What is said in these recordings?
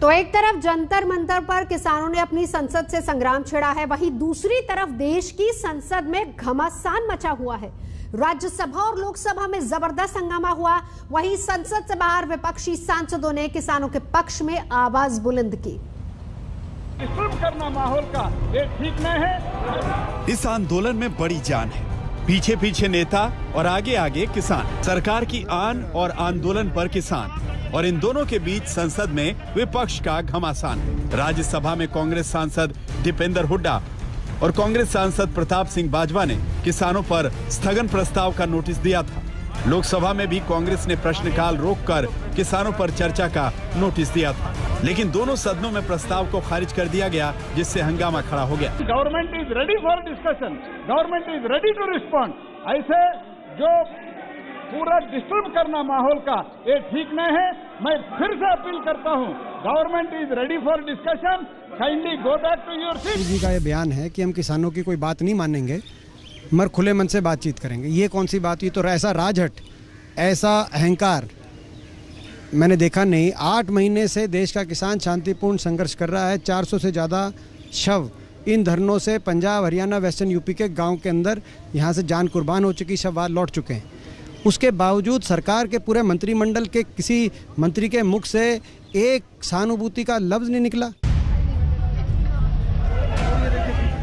तो एक तरफ जंतर मंतर पर किसानों ने अपनी संसद से संग्राम छेड़ा है, वहीं दूसरी तरफ देश की संसद में घमासान मचा हुआ है। राज्यसभा और लोकसभा में जबरदस्त हंगामा हुआ। वहीं संसद से बाहर विपक्षी सांसदों ने किसानों के पक्ष में आवाज बुलंद की। डिस्टर्ब करना माहौल का ये ठीक नहीं है। इस आंदोलन में बड़ी जान है, पीछे पीछे नेता और आगे आगे किसान। सरकार की आन और आंदोलन पर किसान, और इन दोनों के बीच संसद में विपक्ष का घमासान। राज्यसभा में कांग्रेस सांसद दीपेंद्र हुड्डा और कांग्रेस सांसद प्रताप सिंह बाजवा ने किसानों पर स्थगन प्रस्ताव का नोटिस दिया था। लोकसभा में भी कांग्रेस ने प्रश्नकाल रोककर किसानों पर चर्चा का नोटिस दिया था, लेकिन दोनों सदनों में प्रस्ताव को खारिज कर दिया गया, जिससे हंगामा खड़ा हो गया। Government is ready for discussion, government is ready to respond. ऐसे जो पूरा डिस्टर्ब करना माहौल का ये ठीक नहीं है। मैं फिर से अपील करता हूँ, government is ready for discussion, kindly go back to your seat. Ji का ये बयान है कि हम किसानों की कोई बात नहीं मानेंगे, मगर खुले मन से बातचीत करेंगे। ये कौन सी बात हुई? तो ऐसा राजहट, ऐसा अहंकार मैंने देखा नहीं। 8 महीने से देश का किसान शांतिपूर्ण संघर्ष कर रहा है। 400 से ज़्यादा शव इन धरनों से पंजाब, हरियाणा, वेस्टर्न यूपी के गांव के अंदर यहाँ से जान कुर्बान हो चुकी, शव बाद लौट चुके हैं। उसके बावजूद सरकार के पूरे मंत्रिमंडल के किसी मंत्री के मुख से एक सहानुभूति का लफ्ज नहीं निकला।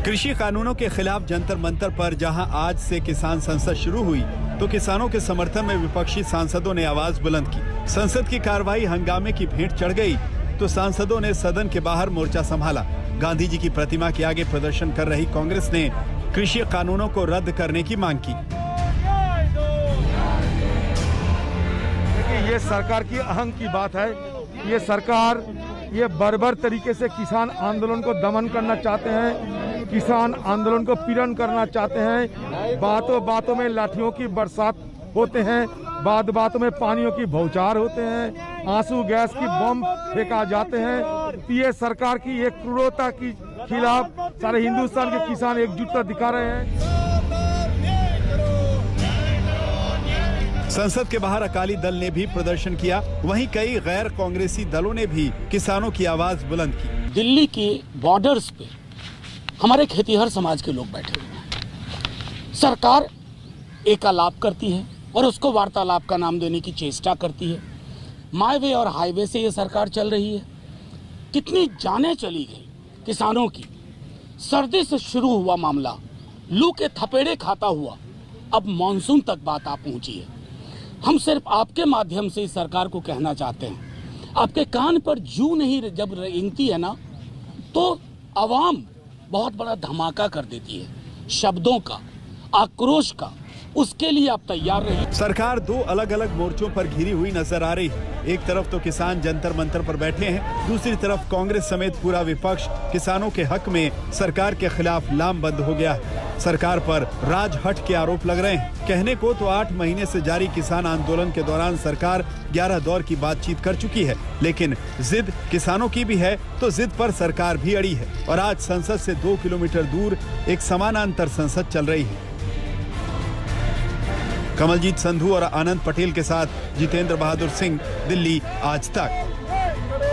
कृषि कानूनों के खिलाफ जंतर मंतर पर जहां आज से किसान संसद शुरू हुई, तो किसानों के समर्थन में विपक्षी सांसदों ने आवाज बुलंद की। संसद की कार्रवाई हंगामे की भेंट चढ़ गई तो सांसदों ने सदन के बाहर मोर्चा संभाला। गांधी जी की प्रतिमा के आगे प्रदर्शन कर रही कांग्रेस ने कृषि कानूनों को रद्द करने की मांग की। ये सरकार की अहंग की बात है। ये सरकार ये बर्बर तरीके से किसान आंदोलन को दमन करना चाहते हैं, किसान आंदोलन को पीड़न करना चाहते हैं। बातों बातों में लाठियों की बरसात होते हैं, बात बातों में पानियों की बौछार होते हैं, आंसू गैस की बम फेंका जाते हैं। ये सरकार की ये क्रूरता के खिलाफ सारे हिंदुस्तान के किसान एकजुटता दिखा रहे हैं। संसद के बाहर अकाली दल ने भी प्रदर्शन किया, वहीं कई गैर कांग्रेसी दलों ने भी किसानों की आवाज बुलंद की। दिल्ली के बॉर्डर्स पे हमारे खेतीहर समाज के लोग बैठे हुए हैं। सरकार एकालाप करती है और उसको वार्तालाप का नाम देने की चेष्टा करती है। माई वे और हाईवे से ये सरकार चल रही है। कितनी जानें चली गई किसानों की। सर्दी से शुरू हुआ मामला लू के थपेड़े खाता हुआ अब मानसून तक बात आ पहुंची है। हम सिर्फ आपके माध्यम से इस सरकार को कहना चाहते हैं, आपके कान पर जू नहीं जब रेंगती है ना, तो आवाम बहुत बड़ा धमाका कर देती है शब्दों का, आक्रोश का। उसके लिए आप तैयार रहिए। सरकार 2 अलग अलग मोर्चों पर घिरी हुई नजर आ रही है। एक तरफ तो किसान जंतर मंतर पर बैठे हैं, दूसरी तरफ कांग्रेस समेत पूरा विपक्ष किसानों के हक में सरकार के खिलाफ लामबंद हो गया है। सरकार पर राजहट के आरोप लग रहे हैं। कहने को तो 8 महीने से जारी किसान आंदोलन के दौरान सरकार 11 दौर की बातचीत कर चुकी है, लेकिन जिद किसानों की भी है तो जिद पर सरकार भी अड़ी है। और आज संसद से 2 किलोमीटर दूर एक समानांतर संसद चल रही है। कमलजीत संधू और आनंद पटेल के साथ जितेंद्र बहादुर सिंह, दिल्ली आज तक।